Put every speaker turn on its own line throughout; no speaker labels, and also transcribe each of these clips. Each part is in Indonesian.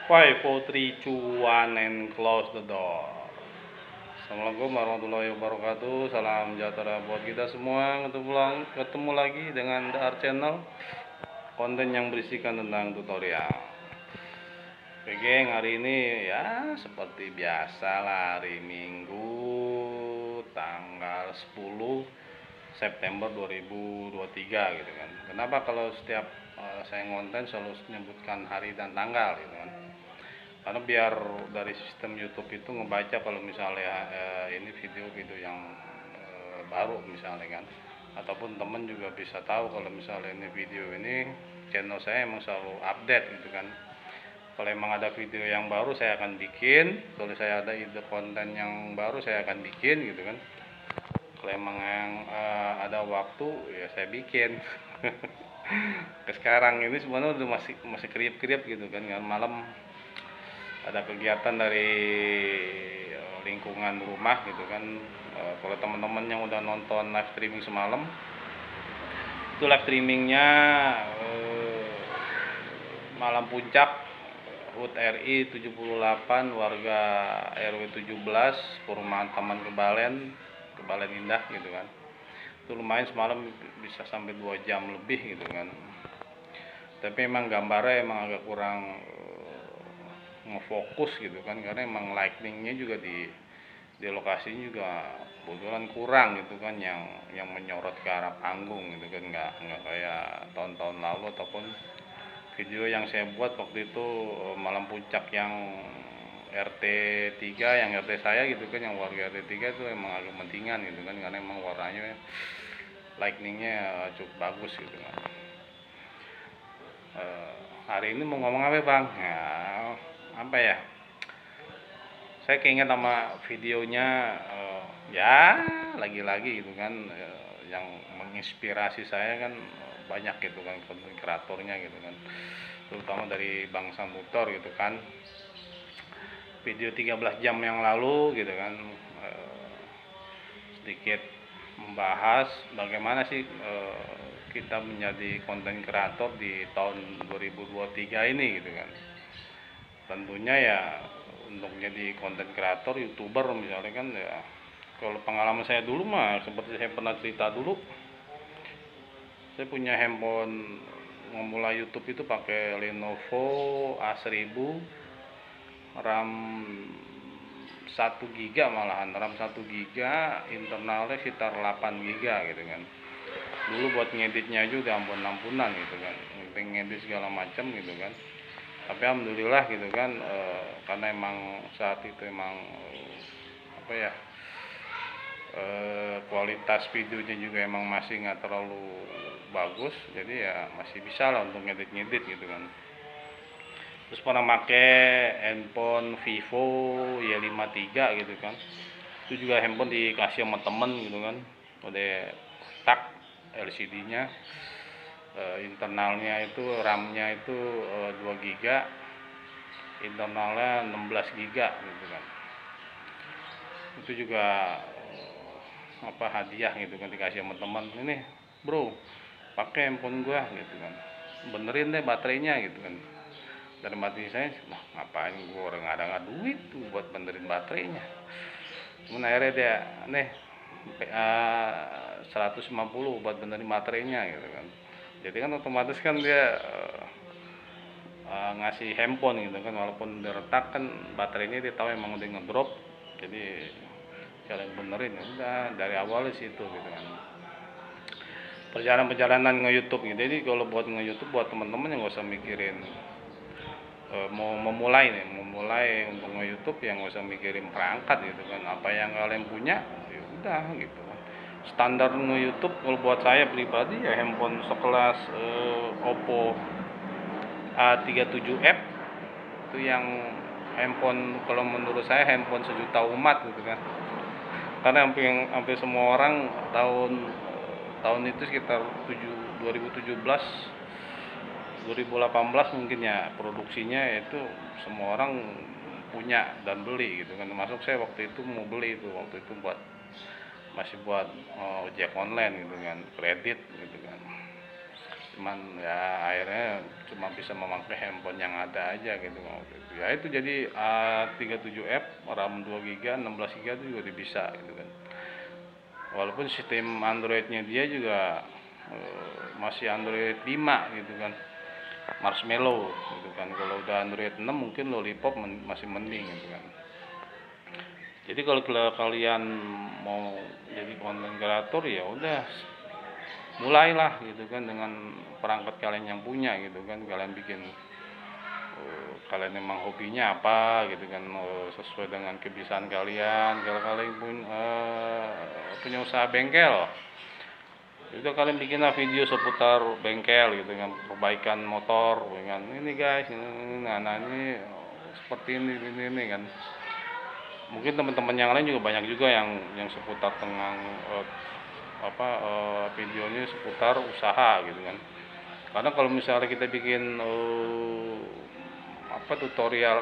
5, 4, 3, 2, 1, and close the door. Assalamualaikum warahmatullahi wabarakatuh. Salam sejahtera buat kita semua. Ketemu lagi dengan The Art Channel, konten yang berisikan tentang tutorial. Oke geng, hari ini ya seperti biasa lah, hari Minggu tanggal 10 September 2023 gitu kan. Kenapa kalau setiap saya ngonten selalu menyebutkan hari dan tanggal gitu kan? Karena biar dari sistem YouTube itu ngebaca kalau misalnya ini video yang baru misalnya kan, ataupun temen juga bisa tahu kalau misalnya ini video ini channel saya emang selalu update gitu kan. Kalau emang ada video yang baru saya akan bikin, kalau saya ada ide konten yang baru saya akan bikin gitu kan. Kalau emang yang ada waktu ya saya bikin. Sekarang ini sebenarnya udah masih kriep-kriep gitu kan, malam ada kegiatan dari lingkungan rumah gitu kan. Kalau teman-teman yang udah nonton live streaming semalam, itu live streamingnya malam puncak HUT RI 78 warga RW 17 Perumahan Taman Kebalen Indah gitu kan. Itu lumayan semalam bisa sampai 2 jam lebih gitu kan. Tapi emang gambarnya emang agak kurang ngefokus gitu kan, karena emang lightingnya juga di lokasinya juga kebetulan kurang gitu kan, yang menyorot ke arah panggung gitu kan, nggak kayak tahun-tahun lalu ataupun video yang saya buat waktu itu malam puncak yang RT 3, yang RT saya gitu kan, yang warga RT 3 itu emang agak pentingan gitu kan, karena emang warnanya lightingnya cukup bagus gitu kan. Hari ini mau ngomong apa bang? Ya, apa ya, saya keinget sama videonya ya lagi-lagi gitu kan, yang menginspirasi saya kan banyak gitu kan konten kreatornya gitu kan, terutama dari Bang Samutor gitu kan. Video 13 jam yang lalu gitu kan, sedikit membahas bagaimana sih kita menjadi konten kreator di tahun 2023 ini gitu kan. Tentunya ya untuk jadi konten kreator, youtuber misalnya kan, ya kalau pengalaman saya dulu mah seperti saya pernah cerita dulu, saya punya handphone memulai YouTube itu pakai Lenovo A1000, RAM 1 GB, malahan RAM 1 GB, internalnya sekitar 8 GB gitu kan. Dulu buat ngeditnya aja udah ampun-ampunan gitu kan, ngedit segala macam gitu kan. Tapi alhamdulillah gitu kan, karena emang saat itu emang apa ya, kualitas videonya juga emang masih nggak terlalu bagus, jadi ya masih bisa lah untuk ngedit gitu kan. Terus pernah make handphone Vivo Y53 gitu kan, itu juga handphone dikasih sama temen gitu kan, udah tak LCD-nya, internalnya itu RAM-nya itu 2 GB, internalnya 16 GB gitu kan. Itu juga hadiah gitu kan, dikasih sama teman, ini bro pakai handphone gua gitu kan, benerin deh baterainya gitu kan. Dan mati saya, nah ngapain gua, orang nggak duit tuh buat benerin baterainya. Cuman akhirnya dia nih PA 150 buat benerin baterainya gitu kan. Jadi kan otomatis kan dia ngasih handphone gitu kan, walaupun udah retak kan baterainya dia tahu emang udah ngedrop, jadi kalian benerin ya udah dari awal di situ gitu kan. Perjalanan nge-YouTube gitu. Jadi kalau buat nge-YouTube buat teman-teman yang nggak usah mikirin mau memulai untuk nge-YouTube, yang nggak usah mikirin perangkat gitu kan, apa yang kalian punya ya udah gitu. Standar nge-YouTube kalau buat saya pribadi ya handphone sekelas Oppo A37F itu yang handphone, kalau menurut saya handphone sejuta umat gitu kan. Karena hampir semua orang tahun itu sekitar 2017 2018 mungkin ya, produksinya itu semua orang punya dan beli gitu kan. Termasuk saya waktu itu mau beli itu, waktu itu masih buat ojek online gitu kan, kredit gitu kan. cuman ya akhirnya cuma bisa memakai handphone yang ada aja gitu. Ya itu jadi A37F RAM 2 GB 16 GB itu juga bisa gitu kan. Walaupun sistem Androidnya dia juga masih Android 5 gitu kan, Marshmallow gitu kan. Kalau udah Android 6 mungkin Lollipop masih mending gitu kan. Jadi kalau kalian mau jadi konten kreator ya udah mulailah gitu kan dengan perangkat kalian yang punya gitu kan. Kalian bikin kalian memang hobinya apa gitu kan, sesuai dengan kebiasaan kalian. Kalau kalian pun punya usaha bengkel, itu kalian bikinlah video seputar bengkel gitu kan, perbaikan motor kan. Ini guys, ini seperti ini kan. Mungkin teman-teman yang lain juga banyak juga yang seputar tentang videonya seputar usaha gitu kan. Karena kalau misalnya kita bikin tutorial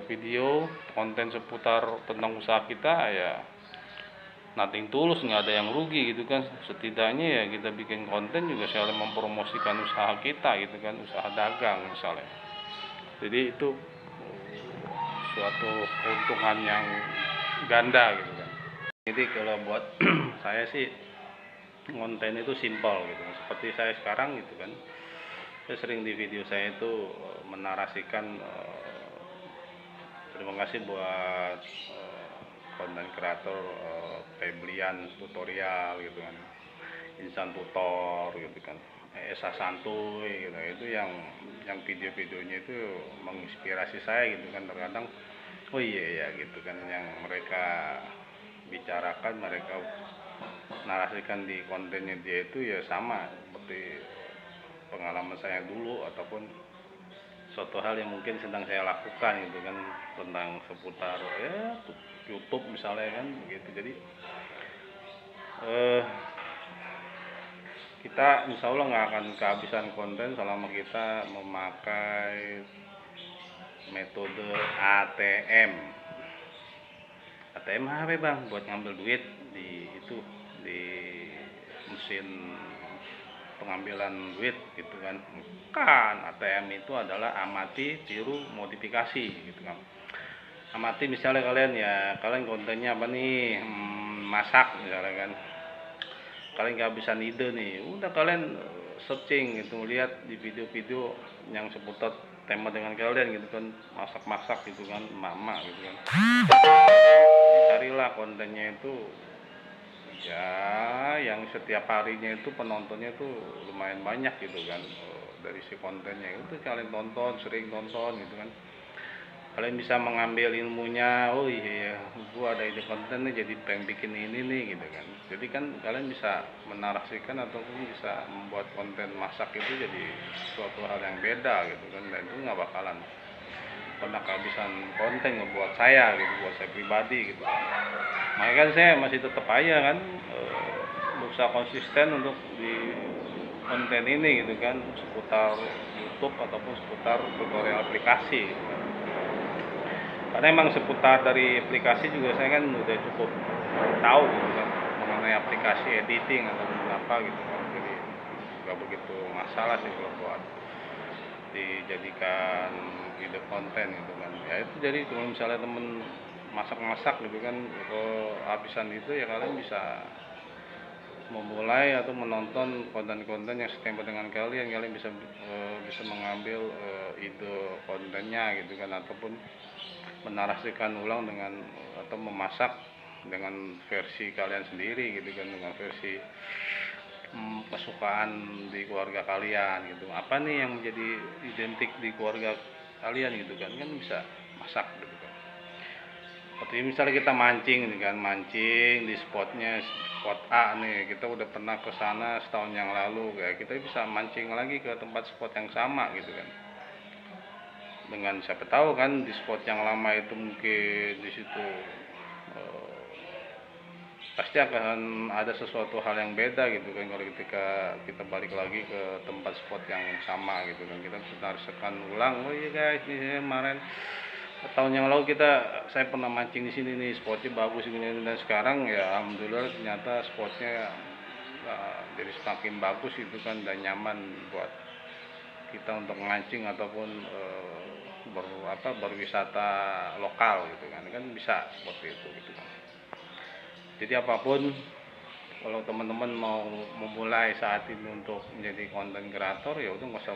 video konten seputar tentang usaha kita, ya nothing tulus, nggak ada yang rugi gitu kan. Setidaknya ya kita bikin konten juga saling mempromosikan usaha kita gitu kan, usaha dagang misalnya. Jadi itu suatu keuntungan yang ganda gitu kan. Jadi kalau buat saya sih konten itu simpel gitu, seperti saya sekarang gitu kan. Saya sering di video saya itu menarasikan terima kasih buat konten kreator Feblian tutorial gitu kan, Insan Tutor gitu kan, Esa Santuy gitu. Itu yang video-videonya itu menginspirasi saya gitu kan. Terkadang oh iya ya gitu kan, yang mereka bicarakan, mereka narasikan di kontennya dia itu ya sama seperti pengalaman saya dulu, ataupun suatu hal yang mungkin sedang saya lakukan gitu kan, tentang seputar ya YouTube misalnya kan gitu. Jadi kita insya Allah nggak akan kehabisan konten selama kita memakai metode ATM. ATM apa bang? Buat ngambil duit di mesin pengambilan duit gitu kan. Kan ATM itu adalah amati, tiru, modifikasi gitu kan. Amati misalnya kalian kontennya apa nih, masak misalnya kan, kalian kehabisan ide nih, udah kalian searching gitu, lihat di video-video yang seputar tema dengan kalian gitu kan, masak-masak gitu kan, mama gitu kan. Carilah kontennya itu ya yang setiap harinya itu penontonnya itu lumayan banyak gitu kan. Dari si kontennya itu kalian tonton, sering tonton gitu kan, kalian bisa mengambil ilmunya. Oh iya, gua ada ide konten nih, jadi pengen bikin ini nih gitu kan. Jadi kan kalian bisa menarasikan ataupun bisa membuat konten masak itu jadi suatu hal yang beda gitu kan. Dan itu nggak bakalan pernah kehabisan konten ngebuat saya gitu, buat saya pribadi gitu. Makanya kan saya masih tetap aja kan berusaha konsisten untuk di konten ini gitu kan, seputar YouTube ataupun seputar tutorial aplikasi gitu kan. Karena emang seputar dari aplikasi juga saya kan udah cukup tahu gitu kan, mengenai aplikasi editing ataupun apa gitu kan. Jadi nggak begitu masalah sih kalau buat dijadikan ide konten gitu kan. Ya itu jadi kalau misalnya temen masak-masak gitu kan, kehabisan itu ya kalian bisa memulai atau menonton konten-konten yang setempat dengan kalian bisa mengambil ide kontennya gitu kan, ataupun menarasikan ulang dengan atau memasak dengan versi kalian sendiri gitu kan, dengan versi kesukaan di keluarga kalian gitu. Apa nih yang menjadi identik di keluarga kalian gitu kan bisa masak gitu kan. Seperti misalnya kita mancing nih kan, mancing di spot A nih, kita udah pernah ke sana setahun yang lalu, kayak kita bisa mancing lagi ke tempat spot yang sama gitu kan. Dengan siapa tahu kan di spot yang lama itu mungkin di situ pasti akan ada sesuatu hal yang beda gitu kan, kalau ketika kita balik lagi ke tempat spot yang sama gitu kan. Kita menarasikan ulang, oh iya guys, ini kemarin tahun yang lalu saya pernah mancing di sini nih, spotnya bagus gini, dan sekarang ya alhamdulillah ternyata spotnya jadi semakin bagus itu kan, dan nyaman buat kita untuk mancing ataupun berwisata lokal gitu kan bisa seperti itu gitu kan. Jadi apapun, kalau teman-teman mau memulai saat ini untuk menjadi konten kreator, ya udah nggak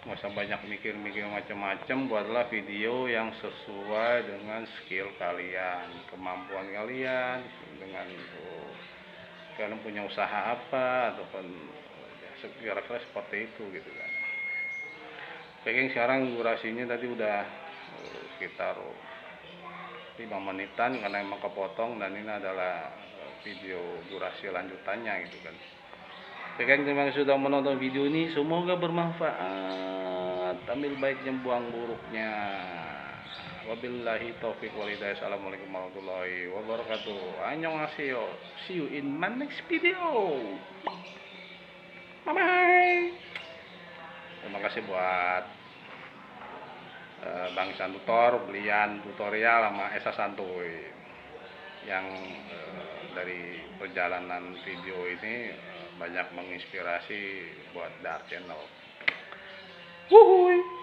usah banyak mikir-mikir macam-macam, buatlah video yang sesuai dengan skill kalian, kemampuan kalian, dengan kalian punya usaha apa ataupun ya, kira-kira seperti itu gitu kan. Oke, sekarang durasinya tadi udah sekitar 5 menitan karena emang kepotong, dan ini adalah video durasi lanjutannya gitu kan. Oke, terima kasih sudah menonton video ini, semoga bermanfaat, ambil baiknya buang buruknya. Wabillahi taufiq walhidayah. Assalamualaikum warahmatullahi wabarakatuh. Annyeonghaseyo, see you in my next video. Bye bye. Terima kasih buat Bang Santutor, belian tutorial sama Esa Santuy yang dari perjalanan video ini banyak menginspirasi buat Dar Channel. Wuhui.